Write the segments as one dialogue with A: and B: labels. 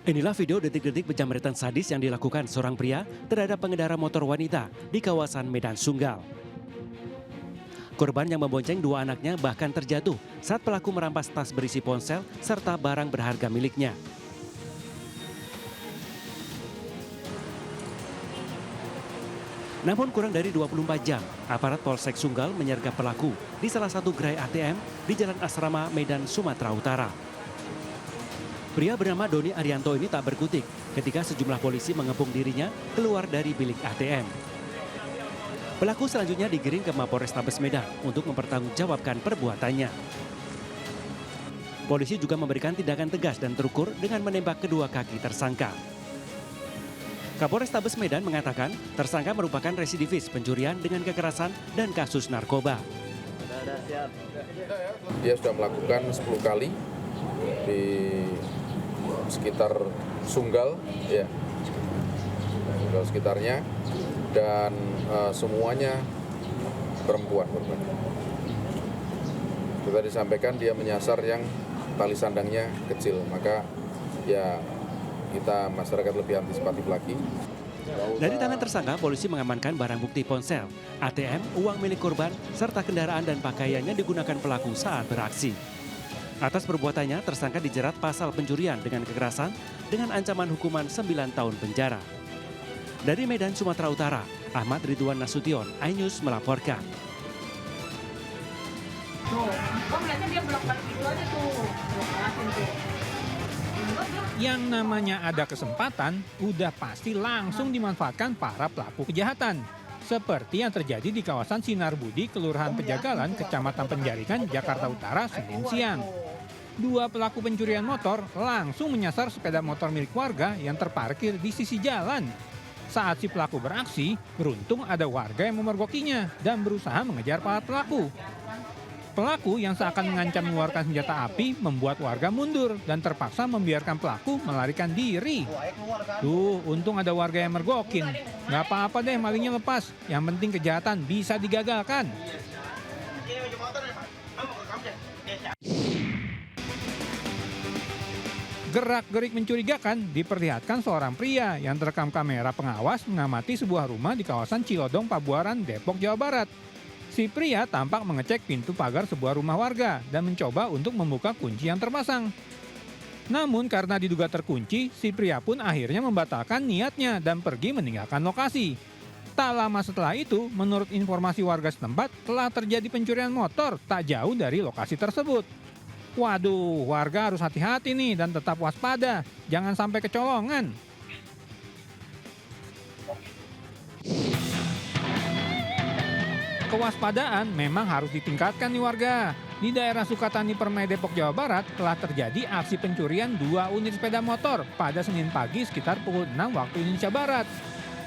A: Inilah video detik-detik penjamretan sadis yang dilakukan seorang pria terhadap pengendara motor wanita di kawasan Medan Sunggal. Korban yang membonceng dua anaknya bahkan terjatuh saat pelaku merampas tas berisi ponsel serta barang berharga miliknya. Namun kurang dari 24 jam, aparat Polsek Sunggal menyergap pelaku di salah satu gerai ATM di Jalan Asrama, Medan, Sumatera Utara. Pria bernama Doni Arianto ini tak berkutik ketika sejumlah polisi mengepung dirinya keluar dari bilik ATM. Pelaku selanjutnya digiring ke Mapolrestabes Medan untuk mempertanggungjawabkan perbuatannya. Polisi juga memberikan tindakan tegas dan terukur dengan menembak kedua kaki tersangka. Kapolrestabes Medan mengatakan tersangka merupakan residivis pencurian dengan kekerasan dan kasus narkoba.
B: Dia sudah melakukan 10 kali di sekitar Sunggal, ya, Sunggal sekitarnya, dan semuanya perempuan. Kita disampaikan dia menyasar yang tali sandangnya kecil, maka ya kita masyarakat lebih antisipatif lagi.
A: Dari tangan tersangka, polisi mengamankan barang bukti ponsel, ATM, uang milik korban, serta kendaraan dan pakaiannya digunakan pelaku saat beraksi. Atas perbuatannya, tersangka dijerat pasal pencurian dengan kekerasan dengan ancaman hukuman 9 tahun penjara. Dari Medan, Sumatera Utara, Ahmad Ridwan Nasution, iNews melaporkan.
C: Tuh, gua melihatnya dia bolak-balik gitu aja tuh.
D: Yang namanya ada kesempatan, udah pasti langsung dimanfaatkan para pelaku kejahatan. Seperti yang terjadi di kawasan Sinar Budi, Kelurahan Pejagalan, Kecamatan Penjaringan, Jakarta Utara, Senin siang. Dua pelaku pencurian motor langsung menyasar sepeda motor milik warga yang terparkir di sisi jalan. Saat si pelaku beraksi, beruntung ada warga yang memergokinya dan berusaha mengejar para pelaku. Pelaku yang seakan mengancam mengeluarkan senjata api membuat warga mundur dan terpaksa membiarkan pelaku melarikan diri. Tuh, untung ada warga yang mergokin. Nggak apa-apa deh malingnya lepas, yang penting kejahatan bisa digagalkan. Gerak-gerik mencurigakan diperlihatkan seorang pria yang terekam kamera pengawas mengamati sebuah rumah di kawasan Cilodong, Pabuaran, Depok, Jawa Barat. Si pria tampak mengecek pintu pagar sebuah rumah warga dan mencoba untuk membuka kunci yang terpasang. Namun karena diduga terkunci, si pria pun akhirnya membatalkan niatnya dan pergi meninggalkan lokasi. Tak lama setelah itu, menurut informasi warga setempat, telah terjadi pencurian motor tak jauh dari lokasi tersebut. Waduh, warga harus hati-hati nih dan tetap waspada, jangan sampai kecolongan. Kewaspadaan memang harus ditingkatkan nih warga. Di daerah Sukatani Permai, Depok, Jawa Barat telah terjadi aksi pencurian 2 unit sepeda motor pada Senin pagi sekitar pukul 6 waktu Indonesia Barat.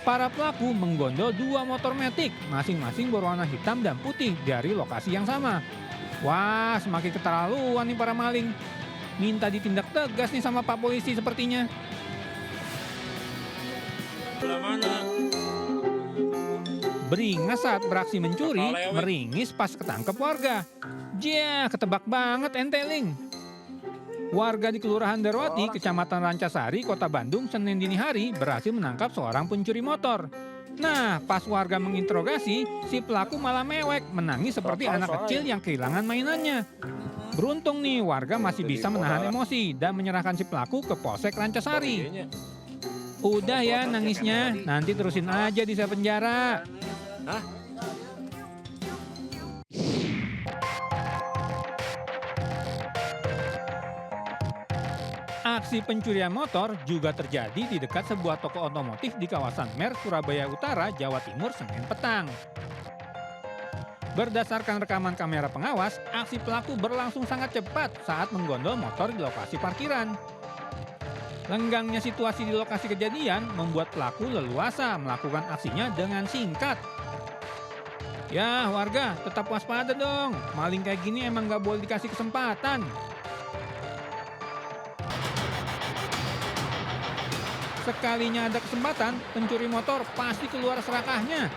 D: Para pelaku menggondol 2 motor metik, masing-masing berwarna hitam dan putih dari lokasi yang sama. Wah, semakin keterlaluan nih para maling. Minta ditindak tegas nih sama Pak Polisi sepertinya. Beringas saat beraksi mencuri, meringis pas ketangkep warga. Jah, ketebak banget enteling. Warga di Kelurahan Darwati, Kecamatan Rancasari, Kota Bandung, Senin dini hari berhasil menangkap seorang pencuri motor. Nah, pas warga menginterogasi, si pelaku malah mewek, menangis seperti anak kecil yang kehilangan mainannya. Beruntung nih, warga masih bisa menahan emosi dan menyerahkan si pelaku ke Polsek Rancasari. Udah ya nangisnya, nanti terusin aja di sel penjara. Aksi pencurian motor juga terjadi di dekat sebuah toko otomotif di kawasan Mer, Surabaya Utara, Jawa Timur, Senin petang. Berdasarkan rekaman kamera pengawas, aksi pelaku berlangsung sangat cepat saat menggondol motor di lokasi parkiran. Lenggangnya situasi di lokasi kejadian membuat pelaku leluasa melakukan aksinya dengan singkat. Ya warga, tetap waspada dong. Maling kayak gini emang gak boleh dikasih kesempatan. Sekalinya ada kesempatan, pencuri motor pasti keluar serakahnya.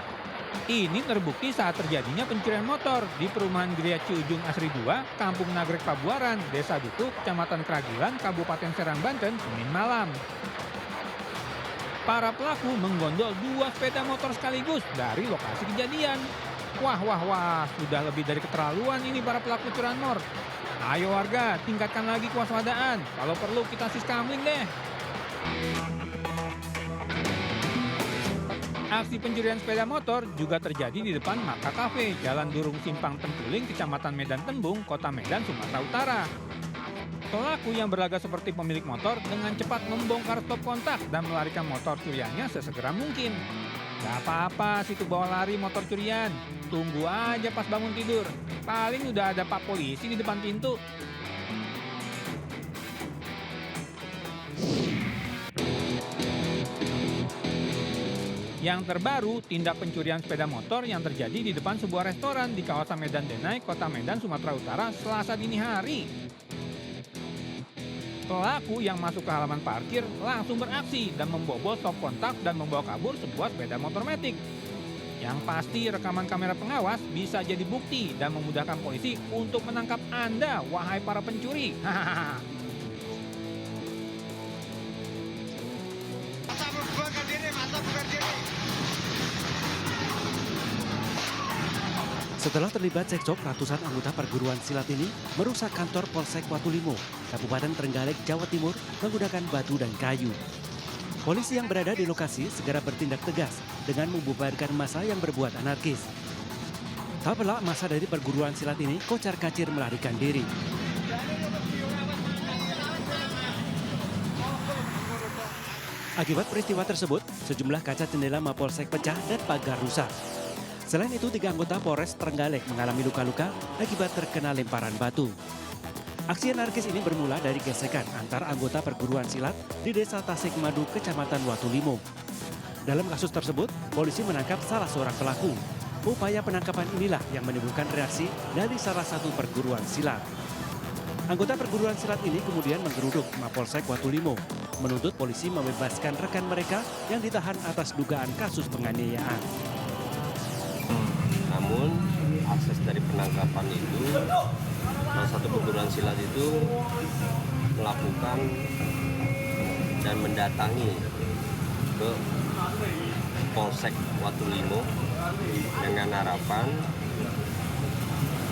D: Ini terbukti saat terjadinya pencurian motor di perumahan Geria Ciujung Asri 2, Kampung Nagrek Pabuaran, Desa Duku, Kecamatan Kragilan, Kabupaten Serang, Banten, Senin malam. Para pelaku menggondol 2 sepeda motor sekaligus dari lokasi kejadian. Wah, sudah lebih dari keterlaluan ini para pelaku curanmor. Ayo warga, tingkatkan lagi kewaspadaan. Kalau perlu kita siskamling deh. Aksi pencurian sepeda motor juga terjadi di depan Maka Cafe, Jalan Durung Simpang Tempuling, Kecamatan Medan Tembung, Kota Medan, Sumatera Utara. Pelaku yang berlagak seperti pemilik motor dengan cepat membongkar stop kontak dan melarikan motor curiannya sesegera mungkin. Gak apa-apa situ bawa lari motor curian, tunggu aja pas bangun tidur. Paling udah ada pak polisi di depan pintu. Yang terbaru, tindak pencurian sepeda motor yang terjadi di depan sebuah restoran di kawasan Medan Denai, Kota Medan, Sumatera Utara, Selasa dini hari. Pelaku yang masuk ke halaman parkir langsung beraksi dan membobol stop kontak dan membawa kabur sebuah sepeda motor matic. Yang pasti rekaman kamera pengawas bisa jadi bukti dan memudahkan polisi untuk menangkap Anda, wahai para pencuri.
A: Setelah terlibat cekcok, ratusan anggota perguruan silat ini merusak kantor Polsek Watulimo, Kabupaten Trenggalek, Jawa Timur menggunakan batu dan kayu. Polisi yang berada di lokasi segera bertindak tegas dengan membubarkan massa yang berbuat anarkis. Tak pelak massa dari perguruan silat ini kocar-kacir melarikan diri. Akibat peristiwa tersebut, sejumlah kaca jendela Mapolsek pecah dan pagar rusak. Selain itu, 3 anggota Polres Trenggalek mengalami luka-luka akibat terkena lemparan batu. Aksi anarkis ini bermula dari gesekan antar anggota perguruan silat di Desa Tasik Madu, Kecamatan Watulimo. Dalam kasus tersebut, polisi menangkap salah seorang pelaku. Upaya penangkapan inilah yang menimbulkan reaksi dari salah satu perguruan silat. Anggota perguruan silat ini kemudian menggeruduk Mapolsek Watulimo, menuntut polisi membebaskan rekan mereka yang ditahan atas dugaan kasus penganiayaan.
E: Namun akses dari penangkapan itu, salah satu perguruan silat itu melakukan dan mendatangi ke Polsek Watulimo dengan harapan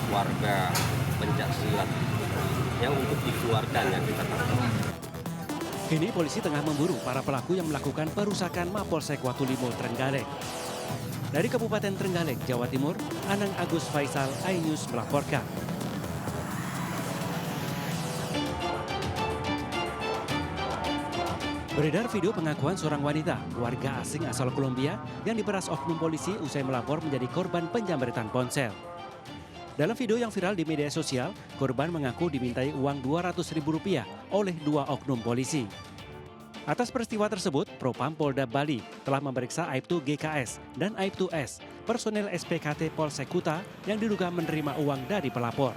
E: warga pencak silat yang untuk dikeluarkan yang kita tangkap.
A: Kini polisi tengah memburu para pelaku yang melakukan perusakan Mapolsek Watulimo Trenggalek. Dari Kabupaten Trenggalek, Jawa Timur, Anang Agus Faisal, iNews melaporkan. Beredar video pengakuan seorang wanita, warga asing asal Kolombia, yang diperas oknum polisi usai melapor menjadi korban penjamretan ponsel. Dalam video yang viral di media sosial, korban mengaku dimintai uang Rp200.000 oleh 2 oknum polisi. Atas peristiwa tersebut, Propam Polda Bali telah memeriksa Aibtu GKS dan Aibtu S, personel SPKT Polsek Kuta yang diduga menerima uang dari pelapor.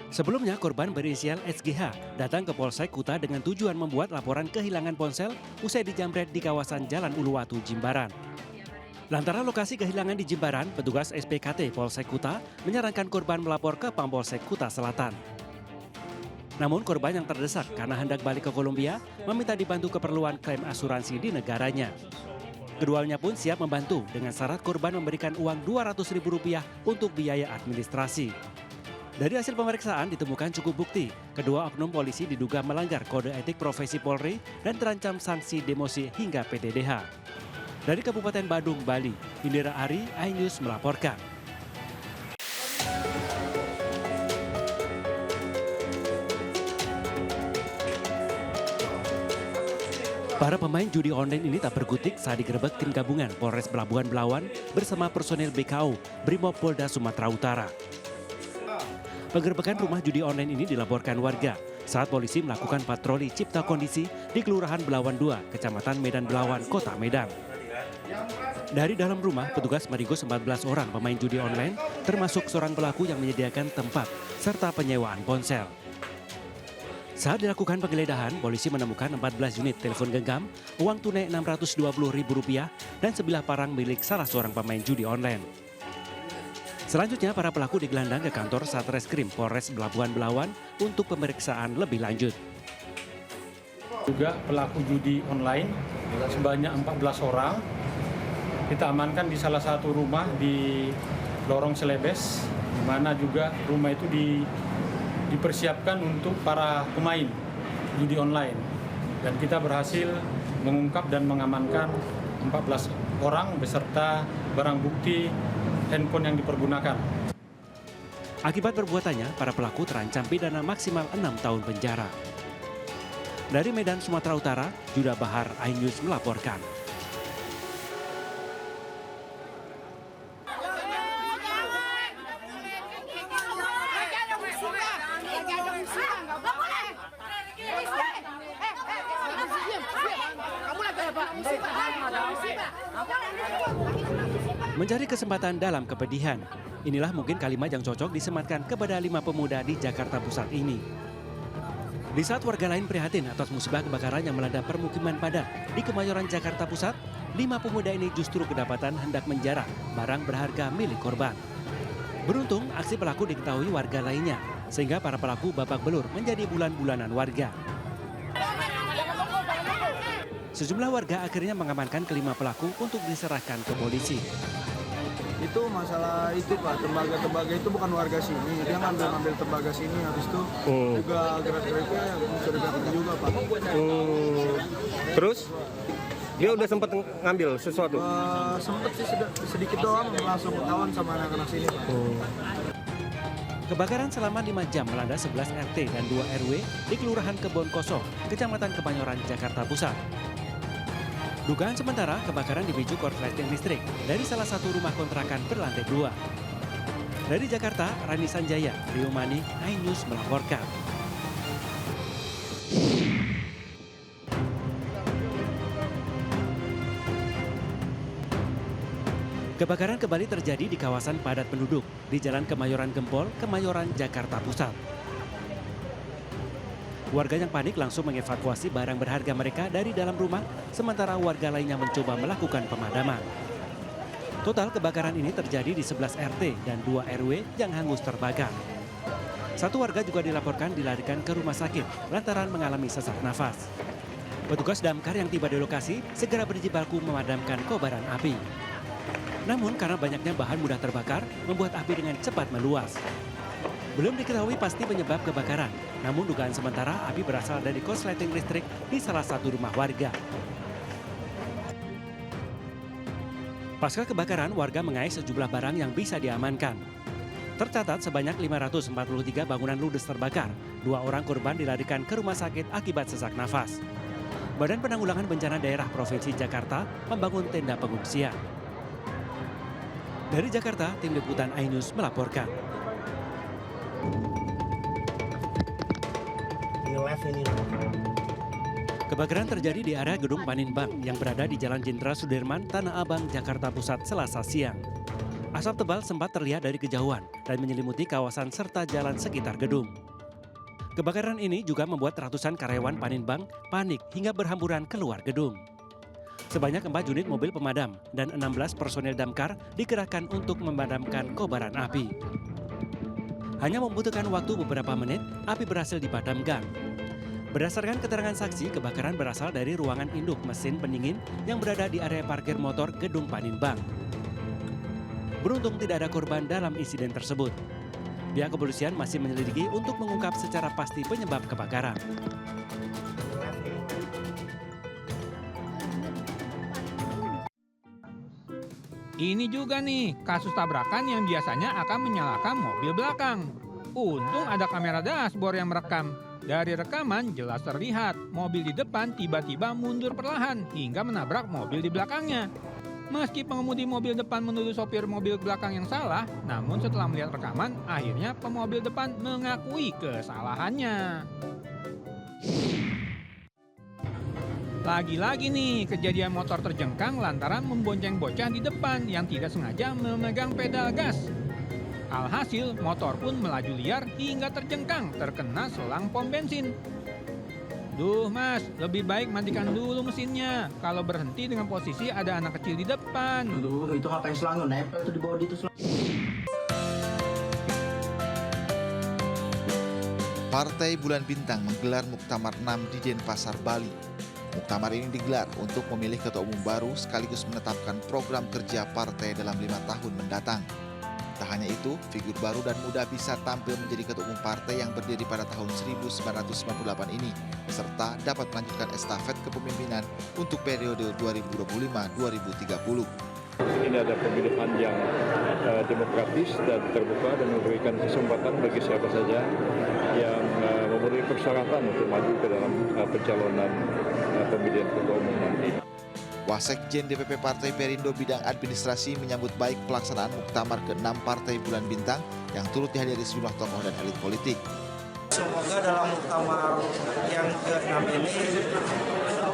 A: Sebelumnya, korban berinisial SGH datang ke Polsek Kuta dengan tujuan membuat laporan kehilangan ponsel usai dijamret di kawasan Jalan Uluwatu, Jimbaran. Lantaran lokasi kehilangan di Jimbaran, petugas SPKT Polsek Kuta menyarankan korban melapor ke Pampolsek Kuta Selatan. Namun korban yang terdesak karena hendak balik ke Kolombia meminta dibantu keperluan klaim asuransi di negaranya. Keduanya pun siap membantu dengan syarat korban memberikan uang Rp200.000 untuk biaya administrasi. Dari hasil pemeriksaan ditemukan cukup bukti kedua oknum polisi diduga melanggar kode etik profesi Polri dan terancam sanksi demosi hingga PTDH. Dari Kabupaten Badung, Bali, Indira Ari, iNews melaporkan. Para pemain judi online ini tak berkutik saat digerebek tim gabungan Polres Pelabuhan Belawan bersama personel BKO Brimob Polda Sumatera Utara. Penggerebekan rumah judi online ini dilaporkan warga saat polisi melakukan patroli cipta kondisi di Kelurahan Belawan 2, Kecamatan Medan Belawan, Kota Medan. Dari dalam rumah, petugas meringkus 14 orang pemain judi online, termasuk seorang pelaku yang menyediakan tempat serta penyewaan ponsel. Saat dilakukan penggeledahan, polisi menemukan 14 unit telepon genggam, uang tunai Rp620.000, dan sebilah parang milik salah seorang pemain judi online. Selanjutnya, para pelaku digelandang ke kantor Satreskrim Polres Pelabuhan Belawan untuk pemeriksaan lebih lanjut.
F: Juga pelaku judi online sebanyak 14 orang. Kita amankan di salah satu rumah di Lorong Selebes, di mana juga rumah itu dipersiapkan untuk para pemain judi online. Dan kita berhasil mengungkap dan mengamankan 14 orang beserta barang bukti handphone yang dipergunakan.
A: Akibat perbuatannya, para pelaku terancam pidana maksimal 6 tahun penjara. Dari Medan, Sumatera Utara, Judah Bahar, iNews melaporkan. Mencari kesempatan dalam kepedihan. Inilah mungkin kalimat yang cocok disematkan kepada 5 pemuda di Jakarta Pusat ini. Di saat warga lain prihatin atas musibah kebakaran yang melanda permukiman padat di Kemayoran, Jakarta Pusat, 5 pemuda ini justru kedapatan hendak menjarah barang berharga milik korban. Beruntung, aksi pelaku diketahui warga lainnya, sehingga para pelaku babak belur menjadi bulan-bulanan warga. Sejumlah warga akhirnya mengamankan kelima pelaku untuk diserahkan ke polisi.
G: Itu masalah itu Pak, tembaga itu bukan warga sini, dia ngambil tembaga sini, habis itu juga gerak-geriknya mencurigakan juga Pak.
H: Terus dia udah sempat ngambil sesuatu?
G: Sempet sih sedikit doang, langsung ketahuan sama anak-anak sini Pak.
A: Kebakaran selama 5 jam melanda 11 RT dan 2 RW di Kelurahan Kebon Kosong, Kecamatan Kemayoran, Jakarta Pusat. Dugaan sementara kebakaran dipicu korsleting listrik dari salah satu rumah kontrakan berlantai 2. Dari Jakarta, Rani Sanjaya, Rio Mani, iNews melaporkan. Kebakaran kembali terjadi di kawasan padat penduduk di Jalan Kemayoran Gempol, Kemayoran, Jakarta Pusat. Warga yang panik langsung mengevakuasi barang berharga mereka dari dalam rumah, sementara warga lainnya mencoba melakukan pemadaman. Total kebakaran ini terjadi di 11 RT dan 2 RW yang hangus terbakar. Satu warga juga dilaporkan dilarikan ke rumah sakit lantaran mengalami sesak nafas. Petugas damkar yang tiba di lokasi segera berjibaku memadamkan kobaran api. Namun karena banyaknya bahan mudah terbakar, membuat api dengan cepat meluas. Belum diketahui pasti penyebab kebakaran, namun dugaan sementara api berasal dari korsleting listrik di salah satu rumah warga. Pasca kebakaran, warga mengais sejumlah barang yang bisa diamankan. Tercatat sebanyak 543 bangunan ludes terbakar, 2 orang korban dilarikan ke rumah sakit akibat sesak nafas. Badan Penanggulangan Bencana Daerah Provinsi Jakarta membangun tenda pengungsian. Dari Jakarta, tim liputan iNews melaporkan. Kebakaran terjadi di area gedung Paninbank yang berada di Jalan Jenderal Sudirman, Tanah Abang, Jakarta Pusat, Selasa siang. Asap tebal sempat terlihat dari kejauhan dan menyelimuti kawasan serta jalan sekitar gedung. Kebakaran ini juga membuat ratusan karyawan Paninbank panik hingga berhamburan keluar gedung. Sebanyak 4 unit mobil pemadam dan 16 personel damkar dikerahkan untuk memadamkan kobaran api. Hanya membutuhkan waktu beberapa menit, api berhasil dipadamkan. Berdasarkan keterangan saksi, kebakaran berasal dari ruangan induk mesin pendingin yang berada di area parkir motor gedung Paninbank. Beruntung tidak ada korban dalam insiden tersebut. Pihak kepolisian masih menyelidiki untuk mengungkap secara pasti penyebab kebakaran.
D: Ini juga nih, kasus tabrakan yang biasanya akan menyalakan mobil belakang. Untung ada kamera dashboard yang merekam. Dari rekaman jelas terlihat mobil di depan tiba-tiba mundur perlahan hingga menabrak mobil di belakangnya. Meski pengemudi mobil depan menuduh sopir mobil belakang yang salah, namun setelah melihat rekaman, akhirnya pemobil depan mengakui kesalahannya. Lagi-lagi nih, kejadian motor terjengkang lantaran membonceng bocah di depan yang tidak sengaja memegang pedal gas. Alhasil, motor pun melaju liar hingga terjengkang terkena selang pom bensin. Aduh mas, lebih baik matikan dulu mesinnya. Kalau berhenti dengan posisi ada anak kecil di depan.
I: Aduh, itu ngapain selangnya? Nempel tuh di bawah itu selang.
J: Partai Bulan Bintang menggelar Muktamar 6 di Denpasar, Bali. Muktamar ini digelar untuk memilih ketua umum baru sekaligus menetapkan program kerja partai dalam 5 tahun mendatang. Tak hanya itu, figur baru dan muda bisa tampil menjadi ketua umum partai yang berdiri pada tahun 1998 ini, serta dapat melanjutkan estafet kepemimpinan untuk periode 2025-2030.
K: Ini ada pemilihan yang demokratis dan terbuka dan memberikan kesempatan bagi siapa saja yang memenuhi persyaratan untuk maju ke dalam pencalonan pemilihan ketua umum nanti.
J: Wasekjen DPP Partai Perindo Bidang Administrasi menyambut baik pelaksanaan Muktamar ke-6 Partai Bulan Bintang yang turut dihadiri sejumlah tokoh dan elit politik.
G: Semoga dalam muktamar yang ke-6 ini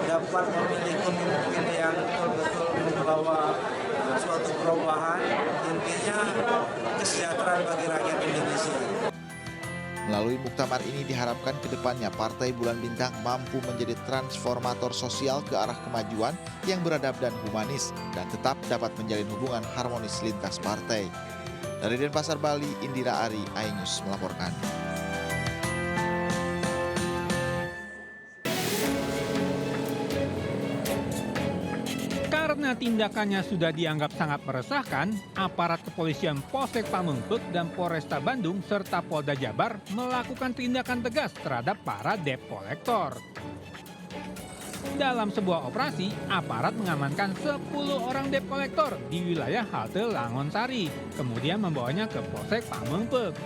G: dapat memilih pemimpin yang betul-betul membawa suatu perubahan, intinya kesejahteraan bagi rakyat Indonesia.
J: Melalui muktamar ini diharapkan ke depannya Partai Bulan Bintang mampu menjadi transformator sosial ke arah kemajuan yang beradab dan humanis dan tetap dapat menjalin hubungan harmonis lintas partai. Dari Denpasar, Bali, Indira Ari, iNews melaporkan.
D: Karena tindakannya sudah dianggap sangat meresahkan, aparat kepolisian Polsek Pamengpeuk dan Polresta Bandung serta Polda Jabar melakukan tindakan tegas terhadap para debt collector. Dalam sebuah operasi, aparat mengamankan 10 orang debt collector di wilayah halte Langonsari, kemudian membawanya ke Polsek Pamengpeuk.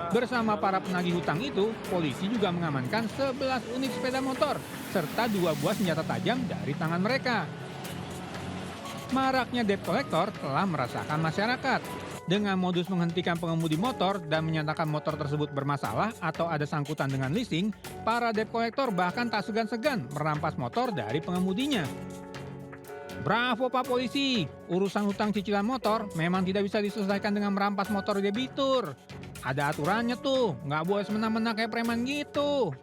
D: Bersama para penagih hutang itu, polisi juga mengamankan 11 unit sepeda motor serta 2 buah senjata tajam dari tangan mereka. Maraknya debt collector telah meresahkan masyarakat. Dengan modus menghentikan pengemudi motor dan menyatakan motor tersebut bermasalah atau ada sangkutan dengan leasing, para debt collector bahkan tak segan-segan merampas motor dari pengemudinya. Bravo Pak Polisi, urusan hutang cicilan motor memang tidak bisa diselesaikan dengan merampas motor debitur. Ada aturannya tuh, nggak boleh semena-mena kayak preman gitu.